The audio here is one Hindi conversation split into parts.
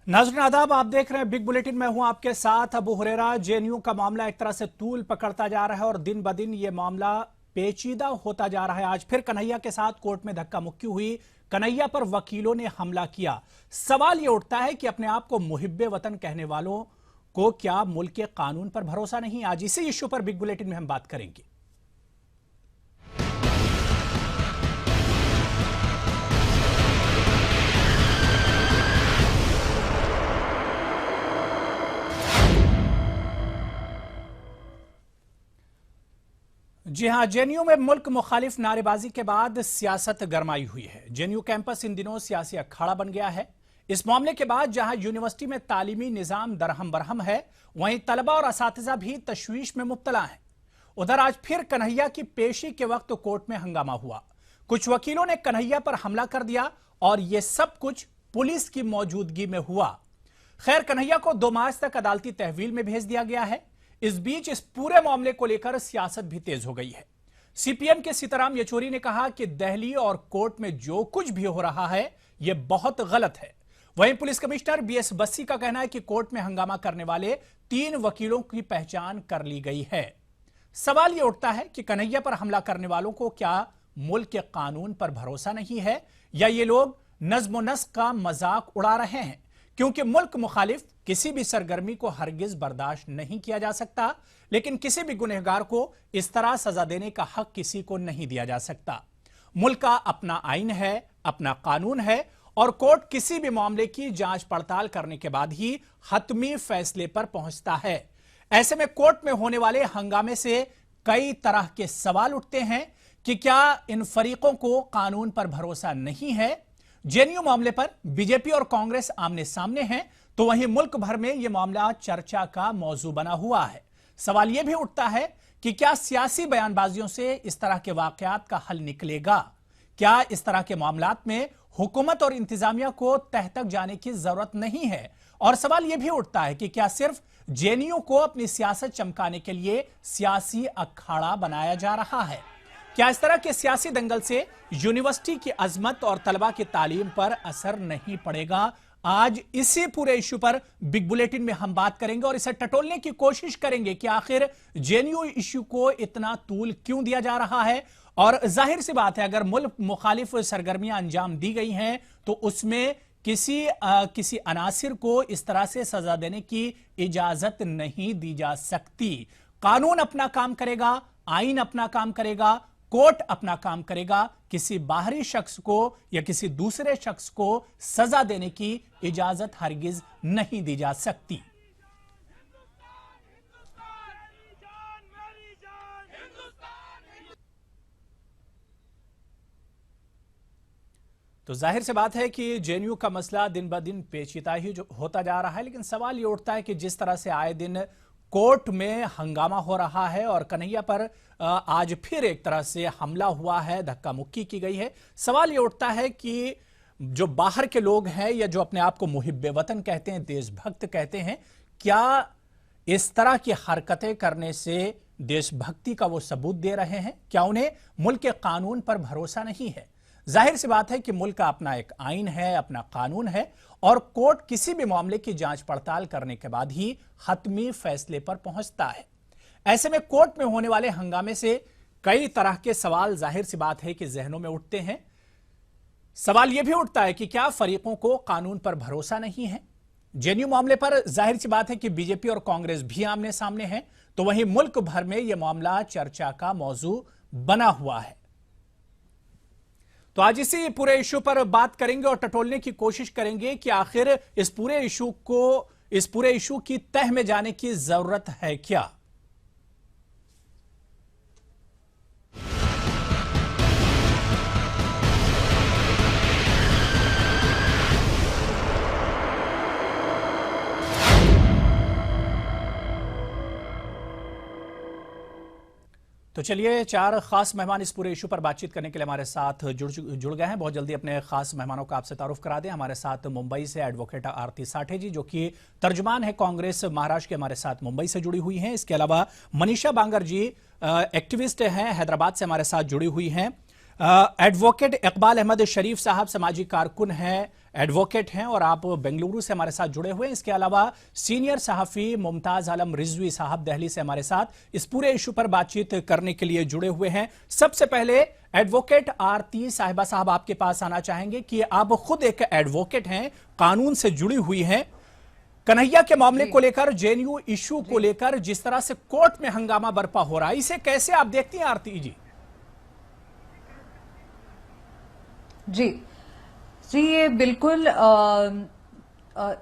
नाज़रीन आदाब, आप देख रहे हैं बिग बुलेटिन में हूं आपके साथ अबू हुरैरा। जेएनयू का मामला एक तरह से तूल पकड़ता जा रहा है और दिन ब दिन ये मामला पेचीदा होता जा रहा है। आज फिर कन्हैया के साथ कोर्ट में धक्का मुक्की हुई। कन्हैया पर वकीलों ने हमला किया। सवाल यह उठता है कि अपने आप को मुहिब्बे वतन कहने वालों को क्या मुल्क के कानून पर भरोसा नहीं? आज इसी इश्यू पर बिग बुलेटिन में हम बात करेंगे। जी हां, जेएनयू में मुल्क मुखालिफ नारेबाजी के बाद सियासत गरमाई हुई है। जेएनयू कैंपस इन दिनों सियासी अखाड़ा बन गया है। इस मामले के बाद जहां यूनिवर्सिटी में तालीमी निजाम दरहम बरहम है, वहीं तलबा और असातिज़ा भी तशवीश में मुब्तला हैं। उधर आज फिर कन्हैया की पेशी के वक्त कोर्ट में हंगामा हुआ। कुछ वकीलों ने कन्हैया पर हमला कर दिया और यह सब कुछ पुलिस की मौजूदगी में हुआ। खैर, कन्हैया को 2 मार्च तक अदालती तहवील में भेज दिया गया है। इस बीच इस पूरे मामले को लेकर सियासत भी तेज हो गई है। सीपीएम के सीताराम येचुरी ने कहा कि दिल्ली और कोर्ट में जो कुछ भी हो रहा है यह बहुत गलत है। वहीं पुलिस कमिश्नर बीएस बस्सी का कहना है कि कोर्ट में हंगामा करने वाले 3 वकीलों की पहचान कर ली गई है। सवाल यह उठता है कि कन्हैया पर हमला करने वालों को क्या मुल्क के कानून पर भरोसा नहीं है, या ये लोग नज्म नस्क का मजाक उड़ा रहे हैं? क्योंकि मुल्क मुखालिफ किसी भी सरगर्मी को हरगिज बर्दाश्त नहीं किया जा सकता, लेकिन किसी भी गुनहगार को इस तरह सजा देने का हक किसी को नहीं दिया जा सकता। मुल्क का अपना आइन है, अपना कानून है और कोर्ट किसी भी मामले की जांच पड़ताल करने के बाद ही हतमी फैसले पर पहुंचता है। ऐसे में कोर्ट में होने वाले हंगामे से कई तरह के सवाल उठते हैं कि क्या इन फरीकों को कानून पर भरोसा नहीं है? जेएनयू मामले पर बीजेपी और कांग्रेस आमने सामने हैं, तो वहीं मुल्क भर में यह मामला चर्चा का मौजू बना हुआ है। सवाल यह भी उठता है कि क्या सियासी बयानबाजियों से इस तरह के वाकयात का हल निकलेगा? क्या इस तरह के मामलात में हुकूमत और इंतजामिया को तह तक जाने की जरूरत नहीं है? और सवाल यह भी उठता है कि क्या सिर्फ जेएनयू को अपनी सियासत चमकाने के लिए सियासी अखाड़ा बनाया जा रहा है? क्या इस तरह के सियासी दंगल से यूनिवर्सिटी की अजमत और तलबा की तालीम पर असर नहीं पड़ेगा? आज इसी पूरे इश्यू पर बिग बुलेटिन में हम बात करेंगे और इसे टटोलने की कोशिश करेंगे कि आखिर जेएनयू इश्यू को इतना तूल क्यों दिया जा रहा है। और जाहिर सी बात है, अगर मुल्क मुखालिफ सरगर्मियां अंजाम दी गई हैं तो उसमें किसी अनासिर को इस तरह से सजा देने की इजाजत नहीं दी जा सकती। कानून अपना काम करेगा, आइन अपना काम करेगा, कोर्ट अपना काम करेगा। किसी बाहरी शख्स को या किसी दूसरे शख्स को सजा देने की इजाजत हरगिज नहीं दी जा सकती। तो जाहिर सी बात है कि जेएनयू का मसला दिन ब दिन पेचीदा ही जो होता जा रहा है, लेकिन सवाल ये उठता है कि जिस तरह से आए दिन कोर्ट में हंगामा हो रहा है और कन्हैया पर आज फिर एक तरह से हमला हुआ है, धक्का मुक्की की गई है, सवाल ये उठता है कि जो बाहर के लोग हैं या जो अपने आप को मुहिब्बे वतन कहते हैं, देशभक्त कहते हैं, क्या इस तरह की हरकतें करने से देशभक्ति का वो सबूत दे रहे हैं? क्या उन्हें मुल्क के कानून पर भरोसा नहीं है? जाहिर सी बात है कि मुल्क का अपना एक आइन है, अपना कानून है और कोर्ट किसी भी मामले की जांच पड़ताल करने के बाद ही हतमी फैसले पर पहुंचता है। ऐसे में कोर्ट में होने वाले हंगामे से कई तरह के सवाल जाहिर सी बात है कि जहनों में उठते हैं। सवाल यह भी उठता है कि क्या फरीकों को कानून पर भरोसा नहीं है? जेएनयू मामले पर जाहिर सी बात है कि बीजेपी और कांग्रेस भी आमने सामने हैं, तो वहीं मुल्क भर में यह मामला चर्चा का मौजू बना हुआ है। तो आज इसी पूरे इशू पर बात करेंगे और टटोलने की कोशिश करेंगे कि आखिर इस पूरे इशू की तह में जाने की जरूरत है क्या। तो चलिए, 4 खास मेहमान इस पूरे इशू पर बातचीत करने के लिए हमारे साथ जुड़ गए हैं। बहुत जल्दी अपने खास मेहमानों का आपसे तारुफ करा दें। हमारे साथ मुंबई से एडवोकेट आरती साठे जी, जो कि तर्जुमान है कांग्रेस महाराष्ट्र के, हमारे साथ मुंबई से जुड़ी हुई हैं। इसके अलावा मनीषा बांगर जी एक्टिविस्ट हैं, हैदराबाद से हमारे साथ जुड़ी हुई हैं। एडवोकेट इकबाल अहमद शरीफ साहब सामाजिक कारकुन हैं, एडवोकेट हैं और आप बेंगलुरु से हमारे साथ जुड़े हुए हैं। इसके अलावा सीनियर सहाफी मुमताज आलम रिजवी साहब दिल्ली से हमारे साथ इस पूरे इशू पर बातचीत करने के लिए जुड़े हुए हैं। सबसे पहले एडवोकेट आरती साहिबा साहब आपके पास आना चाहेंगे कि आप खुद एक एडवोकेट हैं, कानून से जुड़ी हुई हैं। कन्हैया के मामले को लेकर, जेएनयू इशू को लेकर जिस तरह से कोर्ट में हंगामा बरपा हो रहा है, इसे कैसे आप देखती हैं आरती जी? जी, ये बिल्कुल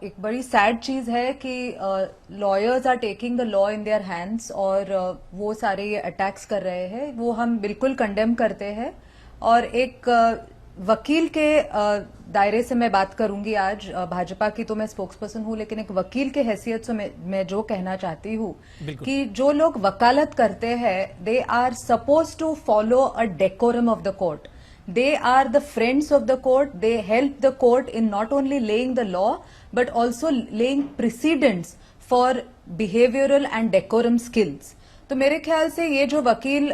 एक बड़ी सैड चीज है कि lawyers are taking the law in their hands और वो सारे ये अटैक्स कर रहे हैं, वो हम बिल्कुल कंडेम करते हैं। और एक वकील के दायरे से मैं बात करूंगी आज। भाजपा की तो मैं स्पोक्स पर्सन हूं, लेकिन एक वकील के हैसियत से मैं जो कहना चाहती हूं कि जो लोग वकालत करते हैं, they are suppose to follow a decorum of the court. They are the friends of the court. They help the court in not only laying the law but also laying precedents for behavioral and decorum skills. तो मेरे ख्याल से ये जो वकील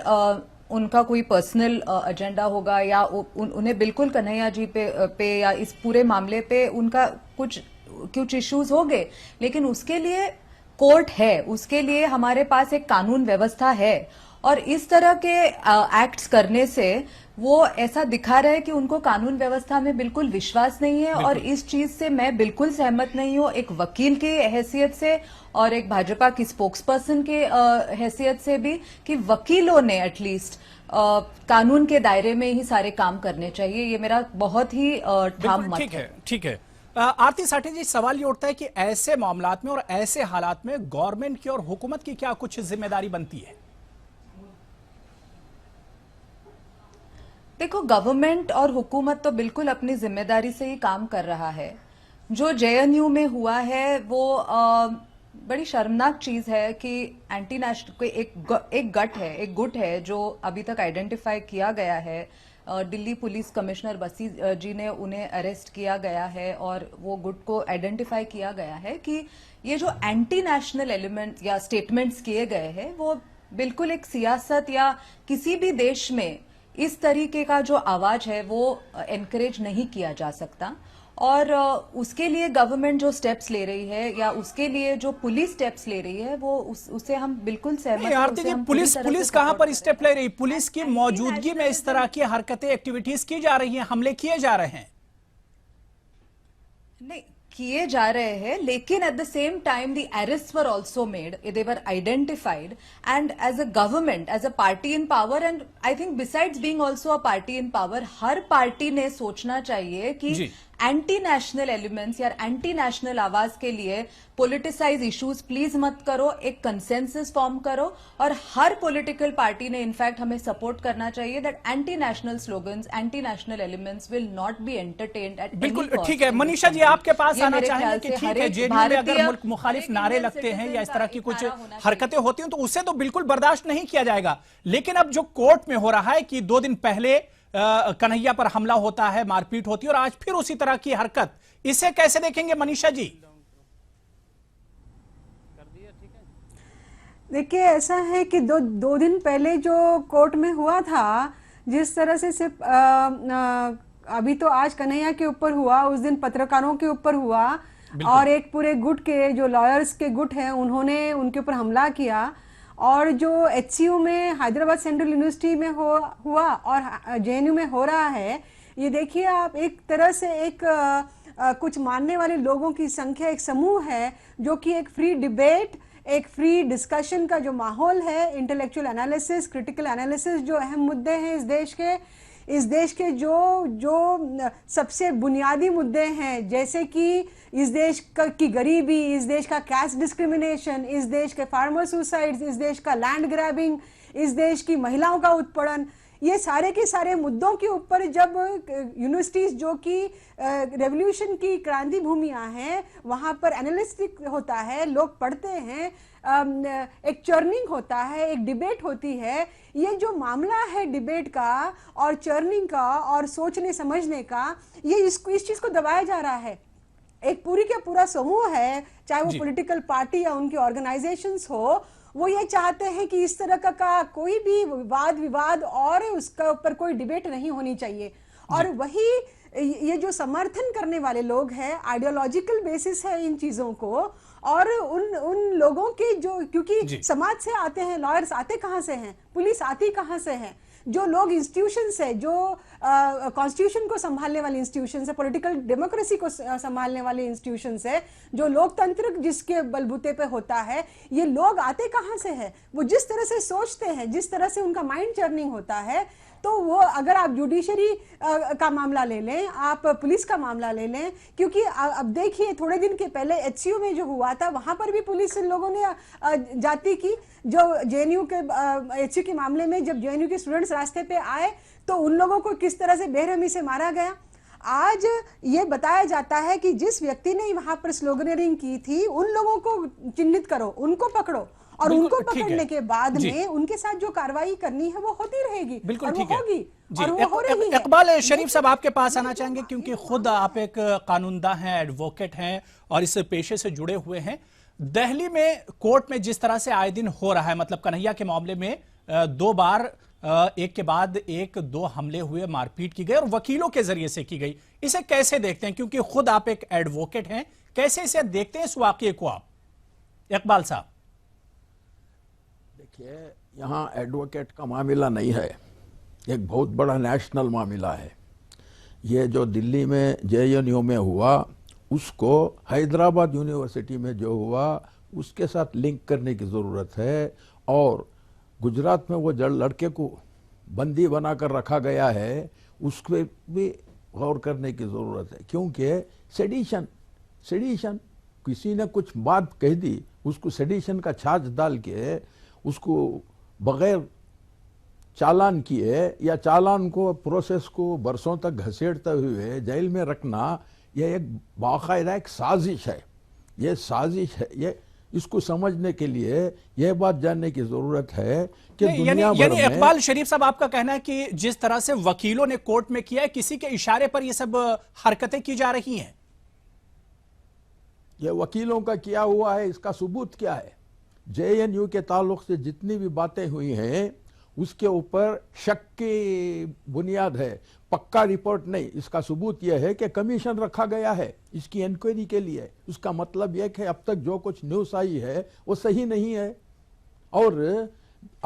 उनका कोई पर्सनल एजेंडा होगा या उन्हें बिल्कुल कन्हैया जी पे या इस पूरे मामले पे उनका कुछ इश्यूज हो गए, लेकिन उसके लिए कोर्ट है, उसके लिए हमारे पास एक कानून व्यवस्था है। और इस तरह के एक्ट्स करने से वो ऐसा दिखा रहा है कि उनको कानून व्यवस्था में बिल्कुल विश्वास नहीं है। और इस चीज से मैं बिल्कुल सहमत नहीं हूं, एक वकील की हैसियत से और एक भाजपा की स्पोक्स पर्सन के हैसियत से भी, कि वकीलों ने एटलीस्ट कानून के दायरे में ही सारे काम करने चाहिए। ये मेरा बहुत ही ठाम मत है। ठीक है। आरती साठे जी, सवाल ये उठता है कि ऐसे मामलात में और ऐसे हालात में गवर्नमेंट की और हुकूमत की क्या कुछ जिम्मेदारी बनती है? देखो, गवर्नमेंट और हुकूमत तो बिल्कुल अपनी जिम्मेदारी से ही काम कर रहा है। जो जेएनयू में हुआ है वो बड़ी शर्मनाक चीज है कि एंटी नेशनल एक गुट है जो अभी तक आइडेंटिफाई किया गया है। दिल्ली पुलिस कमिश्नर बसी जी ने उन्हें अरेस्ट किया गया है और वो गुट को आइडेंटिफाई किया गया है कि ये जो एंटी नेशनल एलिमेंट या स्टेटमेंट्स किए गए हैं वो बिल्कुल एक सियासत या किसी भी देश में इस तरीके का जो आवाज है वो एनकरेज नहीं किया जा सकता। और उसके लिए गवर्नमेंट जो स्टेप्स ले रही है या उसके लिए जो पुलिस स्टेप्स ले रही है वो उसे हम बिल्कुल सहमत हैं। आरती जी, पुलिस कहां पर स्टेप ले रही? पुलिस की मौजूदगी में इस तरह की हरकतें, एक्टिविटीज की जा रही हैं, हमले किए जा रहे हैं। नहीं किए जा रहे हैं, लेकिन at the same time the arrest were also made, they were identified, and as a government, as a party in power, and I think besides being also a party in power, हर पार्टी ने सोचना चाहिए कि एंटी नेशनल एलिमेंट्स या एंटी नेशनल आवाज के लिए पॉलिटिसाइज इश्यूज प्लीज मत करो, एक कंसेंसस फॉर्म करो। और हर पॉलिटिकल पार्टी ने इनफैक्ट हमें सपोर्ट करना चाहिए that anti national slogans, anti national elements will not be entertained at any cost. बिल्कुल ठीक है। मनीषा जी, आपके पास आना चाहेंगे कि ठीक है, जेएनयू में अगर मुल्क मुखालिफ नारे लगते हैं या इस तरह की कुछ हरकतें होती हैं तो उसे तो बिल्कुल बर्दाश्त नहीं किया जाएगा, लेकिन अब जो कोर्ट में हो रहा है कि 2 दिन पहले कन्हैया पर हमला होता है, मारपीट होती है और आज फिर उसी तरह की हरकत, इसे कैसे देखेंगे मनीषा जी? देखिए, ऐसा है कि दो दिन पहले जो कोर्ट में हुआ था, जिस तरह से सिर्फ अभी तो आज कन्हैया के ऊपर हुआ, उस दिन पत्रकारों के ऊपर हुआ और एक पूरे गुट के जो लॉयर्स के गुट हैं उन्होंने उनके ऊपर हमला किया। और जो एचसीयू में, हैदराबाद सेंट्रल यूनिवर्सिटी में हुआ और जेएनयू में हो रहा है, ये देखिए आप, एक तरह से एक कुछ मानने वाले लोगों की संख्या, एक समूह है जो कि एक फ्री डिबेट, एक फ्री डिस्कशन का जो माहौल है, इंटेलेक्चुअल एनालिसिस, क्रिटिकल एनालिसिस, जो अहम मुद्दे हैं इस देश के जो सबसे बुनियादी मुद्दे हैं, जैसे कि इस देश की गरीबी, इस देश का कैस्ट डिस्क्रिमिनेशन, इस देश के फार्मर सुसाइड्स, इस देश का लैंड ग्रैबिंग, इस देश की महिलाओं का उत्पीड़न, ये सारे के सारे मुद्दों के ऊपर जब यूनिवर्सिटीज जो कि रेवोल्यूशन की क्रांति भूमियां हैं, वहां पर एनालिस्टिक होता है, लोग पढ़ते हैं, एक चर्निंग होता है, एक डिबेट होती है। ये जो मामला है डिबेट का और चर्निंग का और सोचने समझने का, ये इस चीज को दबाया जा रहा है। एक पूरी का पूरा समूह है, चाहे वो पॉलिटिकल पार्टी या उनकी ऑर्गेनाइजेशंस हो, वो ये चाहते हैं कि इस तरह का कोई भी विवाद और उसका ऊपर कोई डिबेट नहीं होनी चाहिए। और वही ये जो समर्थन करने वाले लोग हैं, आइडियोलॉजिकल बेसिस है इन चीजों को, और उन लोगों के जो, क्योंकि समाज से आते हैं, लॉयर्स आते कहां से हैं, पुलिस आती कहां से है, जो लोग इंस्टीट्यूशंस है, जो कॉन्स्टिट्यूशन को संभालने वाले इंस्टीट्यूशंस है, पॉलिटिकल डेमोक्रेसी को संभालने वाले इंस्टीट्यूशंस है, जो लोकतंत्र जिसके बलबूते पे होता है, ये लोग आते कहां से है? वो जिस तरह से सोचते हैं, जिस तरह से उनका माइंड चर्निंग होता है, तो वो अगर आप जुडिशरी का मामला ले लें, आप पुलिस का मामला ले लें, क्योंकि अब देखिए थोड़े दिन के पहले एचसीयू में जो हुआ था, वहां पर भी पुलिस लोगों ने जाति की, जो जेएनयू के एचसीयू के मामले में जब जेएनयू के स्टूडेंट्स रास्ते पे आए तो उन लोगों को किस तरह से बेरहमी से मारा गया। आज ये बताया जाता है कि जिस व्यक्ति ने वहां पर स्लोगनरिंग की थी, उन लोगों को चिन्हित करो, उनको पकड़ो, और उनको पकड़ने के बाद में उनके साथ जो कार्रवाई करनी है वो होती रहेगी, बिल्कुल और ठीक वो है होगी, जी। और वो हो रही है। इकबाल शरीफ साहब, आपके पास आना चाहेंगे क्योंकि खुद आप एक कानूनदा हैं, एडवोकेट हैं और इस पेशे से जुड़े हुए हैं। दिल्ली में कोर्ट में जिस तरह से आए दिन हो रहा है, मतलब कन्हैया के मामले में 2 बार एक के बाद एक 2 हमले हुए, मारपीट की गई और वकीलों के जरिए से की गई, इसे कैसे देखते हैं? क्योंकि खुद आप एक एडवोकेट हैं, कैसे इसे देखते हैं इस वाकये को आप, इकबाल साहब? देखिए, यहाँ एडवोकेट का मामला नहीं है, एक बहुत बड़ा नेशनल मामला है। ये जो दिल्ली में जेएनयू में हुआ, उसको हैदराबाद यूनिवर्सिटी में जो हुआ उसके साथ लिंक करने की ज़रूरत है, और गुजरात में वो लड़के को बंदी बनाकर रखा गया है, उस पर भी गौर करने की ज़रूरत है। क्योंकि सेडिशन किसी ने कुछ बात कह दी, उसको सेडिशन का छाछ डाल के उसको बगैर चालान किए या चालान को प्रोसेस को बरसों तक घसीटते हुए जेल में रखना, यह एक बाकायदा एक साजिश है। यह साजिश है, ये इसको समझने के लिए यह बात जानने की जरूरत है कि दुनिया भर में, इकबाल शरीफ साहब, आपका कहना है कि जिस तरह से वकीलों ने कोर्ट में किया है, किसी के इशारे पर ये सब हरकतें की जा रही हैं? यह वकीलों का किया हुआ है, इसका सबूत क्या है? जेएनयू के ताल्लुक से जितनी भी बातें हुई हैं उसके ऊपर शक की बुनियाद है, पक्का रिपोर्ट नहीं। इसका सबूत यह है कि कमीशन रखा गया है इसकी इंक्वायरी के लिए। उसका मतलब यह कि अब तक जो कुछ न्यूज़ आई है वो सही नहीं है। और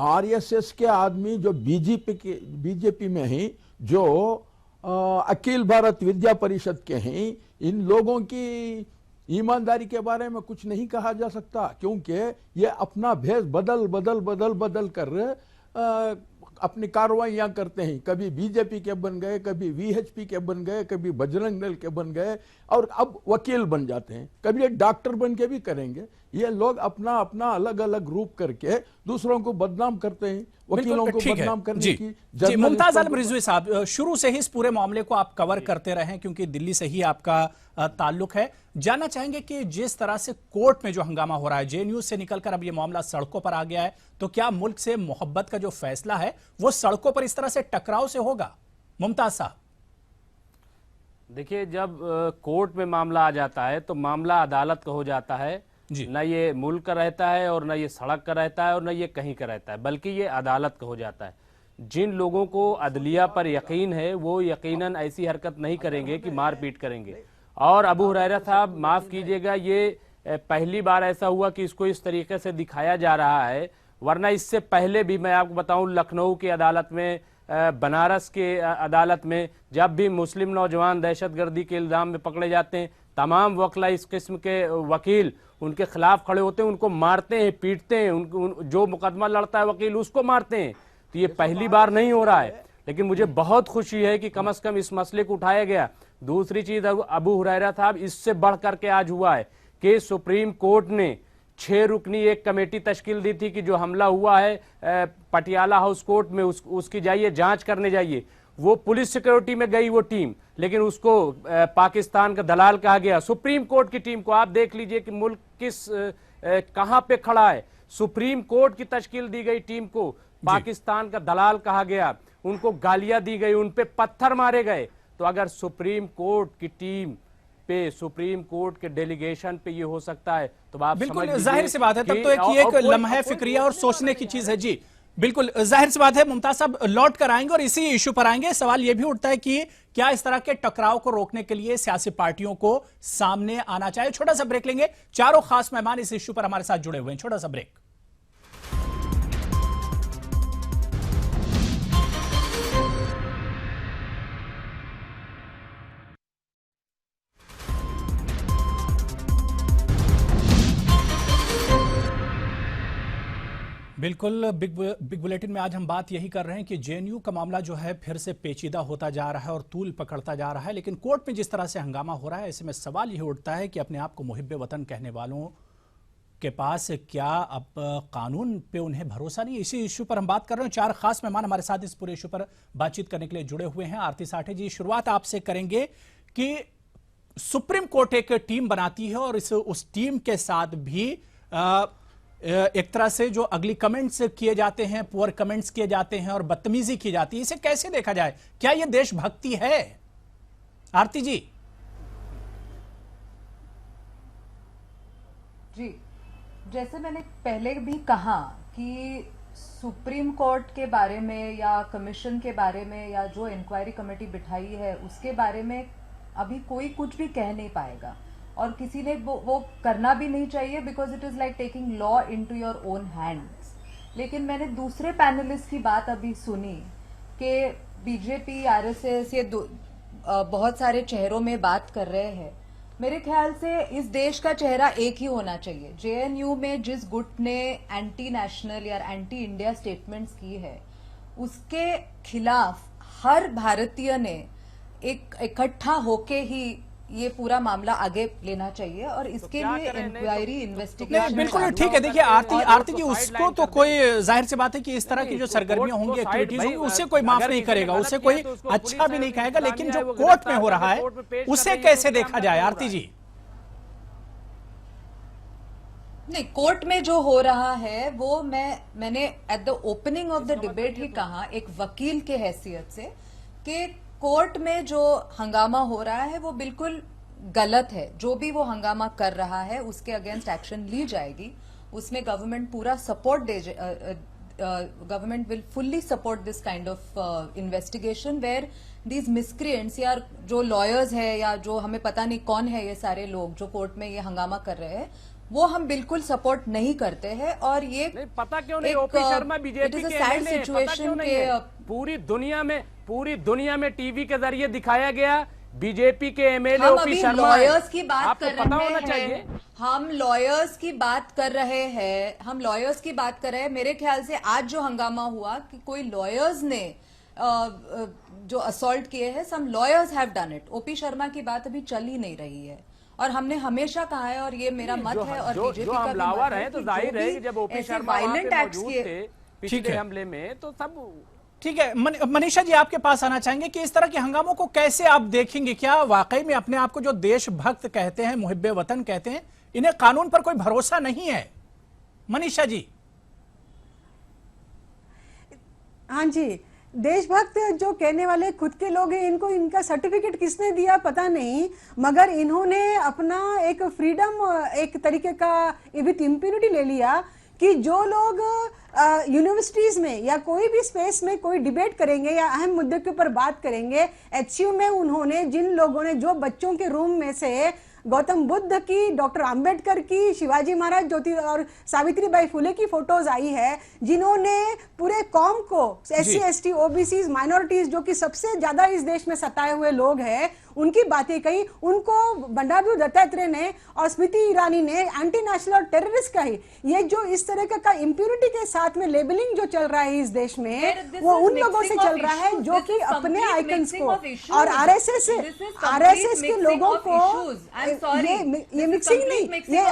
आरएसएस के आदमी जो बीजेपी में ही, जो अखिल भारत विद्या परिषद के हैं, इन लोगों की ईमानदारी के बारे में कुछ नहीं कहा जा सकता, क्योंकि ये अपना भेष बदल कर अपनी कार्रवाइयां करते हैं। कभी बीजेपी के बन गए, कभी वीएचपी के बन गए, कभी बजरंग दल के बन गए, और अब वकील बन जाते हैं, कभी डॉक्टर बन के भी करेंगे। ये लोग अपना अपना अलग अलग रूप करके दूसरों को बदनाम करते हैं, वकीलों को बदनाम करने की। जी, मुमताज आलम रिजवी साहब, शुरू से ही इस पूरे मामले को आप कवर करते रहे, क्योंकि दिल्ली से ही आपका ताल्लुक है। जानना चाहेंगे कि जिस तरह से कोर्ट में जो हंगामा हो रहा है, जेएनयू से निकलकर अब ये मामला सड़कों पर आ गया है, तो क्या मुल्क से मोहब्बत का जो फैसला है वो सड़कों पर इस तरह से टकराव से होगा? मुमताज साहब, देखिए, जब कोर्ट में मामला आ जाता है तो मामला अदालत का हो जाता है। न ये मुल्क का रहता है, और न ये सड़क का रहता है, और न ये कहीं का रहता है, बल्कि ये अदालत का हो जाता है। जिन लोगों को अदलिया पर यकीन है वो यकीनन ऐसी हरकत नहीं करेंगे कि मारपीट करेंगे। और अबू हुरैरा साहब, माफ कीजिएगा, ये पहली बार ऐसा हुआ कि इसको इस तरीके से दिखाया जा रहा है, वरना इससे पहले भी मैं आपको बताऊं, लखनऊ की अदालत में, बनारस के अदालत में, जब भी मुस्लिम नौजवान दहशतगर्दी के इल्जाम में पकड़े जाते हैं, तमाम वकला इस किस्म के वकील उनके खिलाफ खड़े होते हैं, उनको मारते हैं, पीटते हैं, जो मुकदमा लड़ता है वकील उसको मारते हैं। तो ये पहली बार नहीं हो रहा है, लेकिन मुझे बहुत खुशी है कि कम से कम इस मसले को उठाया गया। दूसरी चीज, अबू हुरैरा साहब, इससे बढ़ करके आज हुआ है कि सुप्रीम कोर्ट ने 6 रुकनी एक कमेटी तश्कील दी थी कि जो हमला हुआ है पटियाला हाउस कोर्ट में, उसकी जाइए जांच करने जाइए। वो पुलिस सिक्योरिटी में गई वो टीम, लेकिन उसको पाकिस्तान का दलाल कहा गया। सुप्रीम कोर्ट की टीम को आप देख लीजिए कि मुल्क किस कहां पे खड़ा है। सुप्रीम कोर्ट की तश्कील दी गई टीम को पाकिस्तान का दलाल कहा गया, उनको गालियां दी गई, उन पे पत्थर मारे गए। तो अगर सुप्रीम कोर्ट की टीम पे, सुप्रीम कोर्ट के डेलीगेशन पे ये हो सकता है, तो आप बिल्कुल जाहिर सी बात है, तब तो एक लम्हा फिक्रिया और सोचने की चीज है। जी, बिल्कुल, जाहिर सी बात है मुमताज साहब लौट कर आएंगे और इसी इश्यू पर आएंगे। सवाल यह भी उठता है कि क्या इस तरह के टकराव को रोकने के लिए सियासी पार्टियों को सामने आना चाहिए। छोटा सा ब्रेक लेंगे, चारों खास मेहमान इस इश्यू पर हमारे साथ जुड़े हुए हैं। छोटा सा ब्रेक। बिल्कुल, बिग बुलेटिन में आज हम बात यही कर रहे हैं कि जेएनयू का मामला जो है फिर से पेचीदा होता जा रहा है और तूल पकड़ता जा रहा है। लेकिन कोर्ट में जिस तरह से हंगामा हो रहा है, ऐसे में सवाल यह उठता है कि अपने आप को मुहिब्बे वतन कहने वालों के पास क्या अब कानून पे उन्हें भरोसा नहीं। इसी इश्यू पर हम बात कर रहे हैं। चार खास मेहमान हमारे साथ इस पूरे इश्यू पर बातचीत करने के लिए जुड़े हुए हैं। आरती साठे जी, शुरुआत आपसे करेंगे कि सुप्रीम कोर्ट एक टीम बनाती है और उस टीम के साथ भी एक तरह से जो अगली कमेंट्स किए जाते हैं, पुअर कमेंट्स किए जाते हैं और बदतमीजी की जाती है, इसे कैसे देखा जाए? क्या यह देशभक्ति है? आरती जी। जी, जैसे मैंने पहले भी कहा कि सुप्रीम कोर्ट के बारे में या कमीशन के बारे में या जो इंक्वायरी कमेटी बिठाई है उसके बारे में अभी कोई कुछ भी कह नहीं पाएगा और किसी ने वो करना भी नहीं चाहिए, because it is like taking law into your own hands. लेकिन मैंने दूसरे पैनलिस्ट की बात अभी सुनी कि बीजेपी, आरएसएस ये बहुत सारे चेहरों में बात कर रहे हैं। मेरे ख्याल से इस देश का चेहरा एक ही होना चाहिए। जेएनयू में जिस गुट ने एंटी नेशनल या एंटी इंडिया स्टेटमेंट्स की है, उसके खिलाफ हर भारतीय ने एक इकट्ठा होके ही ये पूरा मामला आगे लेना चाहिए और इसके लिए इंक्वायरी, इन्वेस्टिगेशन। बिल्कुल ठीक है। देखिए आरती जी, उसको तो कोई जाहिर सी बात है कि इस तरह की जो सरगर्मियां होंगी, एक्टिविटीज होंगी, उससे कोई माफ नहीं करेगा, उससे कोई अच्छा भी नहीं कहेगा। लेकिन जो कोर्ट में हो रहा है उसे कैसे देखा जाए आरती जी? नहीं, कोर्ट में जो हो रहा है वो मैंने at the opening of the debate ही कहा एक वकील के हैसियत से कि कोर्ट में जो हंगामा हो रहा है वो बिल्कुल गलत है। जो भी वो हंगामा कर रहा है उसके अगेंस्ट एक्शन ली जाएगी। उसमें गवर्नमेंट पूरा support government will fully support this kind of investigation where these miscreants या जो लॉयर्स है या जो हमें पता नहीं कौन है ये सारे लोग जो कोर्ट में ये हंगामा कर रहे हैं, वो हम बिल्कुल सपोर्ट नहीं करते हैं। और ये पता क्यों नहीं ओपी शर्मा बीजेपी के सैड सिचुएशन के पूरी दुनिया में टीवी के जरिए दिखाया गया बीजेपी के एमएलए हम ओपी अभी शर्मा लॉयर्स की बात कर पता रहे होना हैं। चाहिए। हम लॉयर्स की बात कर रहे हैं। मेरे ख्याल से आज जो हंगामा हुआ कि कोई लॉयर्स ने जो असॉल्ट किए हैं, some lawyers have done it. O P Sharma की बात अभी चल ही नहीं रही है और हमने हमेशा कहा है और ये मेरा मत है और बीजेपी का भी मत है, तो जाहिर है कि जब ओपी शर्मा वायलेंट एक्ट्स थे पिछले हमले में तो सब ठीक है। मनीषा जी, आपके पास आना चाहेंगे कि इस तरह के हंगामों को कैसे आप देखेंगे? क्या वाकई में अपने आप को जो देशभक्त कहते हैं, मुहिब्बे वतन कहते हैं, इन्हें कानून पर कोई भरोसा नहीं है? मनीषा जी। हाँ जी, देशभक्त जो कहने वाले खुद के लोग हैं, इनको इनका सर्टिफिकेट किसने दिया पता नहीं, मगर इन्होंने अपना एक फ्रीडम, एक तरीके का विथ इम्प्यूनिटी ले लिया कि जो लोग यूनिवर्सिटीज में या कोई भी स्पेस में कोई डिबेट करेंगे या अहम मुद्दे के ऊपर बात करेंगे, एचयू में उन्होंने जिन लोगों ने, जो बच्चों के रूम में से गौतम बुद्ध की, डॉक्टर अंबेडकर की, शिवाजी महाराज, ज्योति और सावित्रीबाई फुले की फोटोज आई है, जिन्होंने पूरे कौम को, एससी एसटी ओबीसी माइनॉरिटीज जो कि सबसे ज्यादा इस देश में सताए हुए लोग हैं, उनकी बातें कही। उनको बंडारू दत्तात्रेय ने और स्मृति ईरानी ने एंटी नेशनल और टेररिस्ट कही। ये जो इस तरह का इंप्यूनिटी के साथ में लेबलिंग जो चल रहा है इस देश में, वो उन लोगों से चल रहा है जो कि अपने आइकन्स को और आरएसएस के लोगों को, ये मिक्सिंग नहीं, ये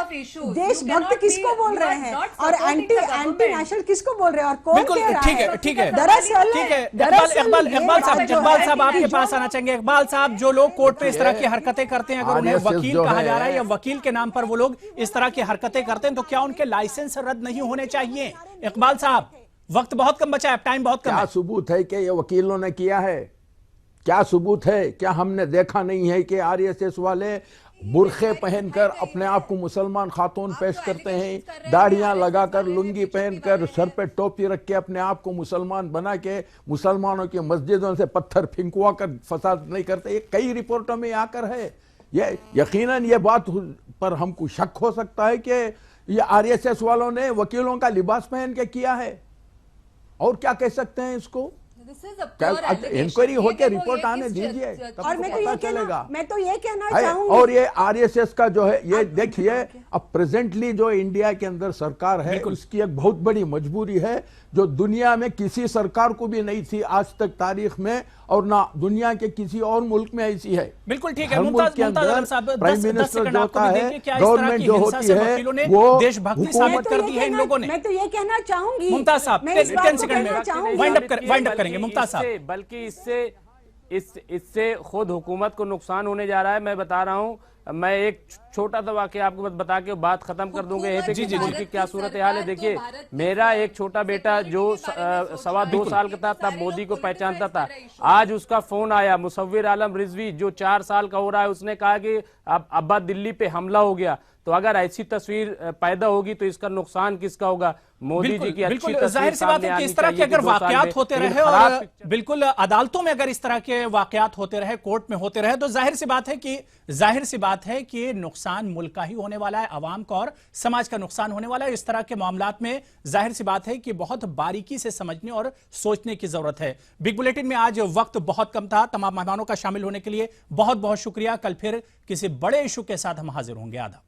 देशभक्त किसको बोल रहे हैं और एंटी नेशनल किसको बोल रहे हैं और कौन कह रहा है? ठीक है। दरअसल इकबाल साहब आपके पास आना चाहेंगे। इकबाल साहब, जो लोग कोर्ट में इस तरह की हरकतें करते हैं, अगर उन्हें वकील कहा जा रहा है या वकील के नाम पर वो लोग इस तरह की हरकतें करते हैं, तो क्या उनके लाइसेंस रद्द नहीं होने चाहिए? इकबाल साहब, वक्त बहुत कम बचा है, टाइम बहुत कम है। क्या सबूत है कि ये वकीलों ने किया है? क्या सबूत है? क्या हमने देखा नहीं है कि आरएसएस वाले बुरखे पहनकर अपने आप को मुसलमान खातून पेश करते हैं, दाढ़ियां लगाकर, लुंगी पहनकर, सर पे टोपी रख के अपने आप को मुसलमान बना के मुसलमानों की मस्जिदों से पत्थर फिंकवा कर फसाद नहीं करते। ये कई रिपोर्टों में आकर है। ये यकीनन ये बात पर हमको शक हो सकता है कि ये आरएसएस वालों ने वकीलों का लिबास पहन के किया है, और क्या कह सकते हैं इसको। इंक्वायरी होकर रिपोर्ट आने दीजिए, तब और तो मैं तो पता ये चलेगा। मैं तो ये कहना है, चाहूंगी, और ये आरएसएस का जो है, ये देखिए अब प्रेजेंटली जो इंडिया के अंदर सरकार है उसकी एक बहुत बड़ी मजबूरी है जो दुनिया में किसी सरकार को भी नहीं थी आज तक तारीख में, और ना दुनिया के किसी और मुल्क में ऐसी है। बिल्कुल ठीक है। हर मुल्क मुमताज के मुमताज अंदर आलम साहब, प्राइम 10 मिनिस्टर सेकंड जो आपको होता भी है, देंगे। क्या इस तरह गवर्नमेंट की जो हिंसा होती से है वकीलों ने वो देशभक्ति हुकूमत साबित कर दी है इन लोगों ने। मैं तो ये कहना चाहूंगी, मुमताज साहब, मैं इस बात 10 को सेकंड कहना में चाहूंगी, वाइंड अप करेंगे मुमताज साहब। बल्कि इससे खुद हुकूमत को नुकसान होने जा रहा है। मैं बता रहा हूं, मैं एक छोटा सा वाकया आपको बता के बात खत्म कर दूंगा। ये थे कि मुल्क की क्या सूरत हाल है। देखिए, मेरा एक छोटा बेटा जो 2.25 साल का था तब मोदी को पहचानता था, आज उसका फोन आया, मुसव्विर आलम रिजवी जो 4 साल का हो रहा है, उसने कहा कि अब अब्बा दिल्ली पे हमला हो गया। तो अगर ऐसी तस्वीर पैदा होगी तो इसका नुकसान किसका होगा? मोदी जी की अच्छी तस्वीर जाहिर सी बात है कि इस तरह के अगर वाकयात होते रहे और बिल्कुल अदालतों में अगर इस तरह के वाकयात होते रहे, कोर्ट में होते रहे, तो जाहिर सी बात है कि नुकसान मुल्क का ही होने वाला है, अवाम का और समाज का नुकसान होने वाला है। इस तरह के मामलात में जाहिर सी बात है कि बहुत बारीकी से समझने और सोचने की जरूरत है। बिग बुलेटिन में आज वक्त बहुत कम था। तमाम मेहमानों का शामिल होने के लिए बहुत बहुत शुक्रिया। कल फिर किसी बड़े इशू के साथ हम हाजिर होंगे। आदाब।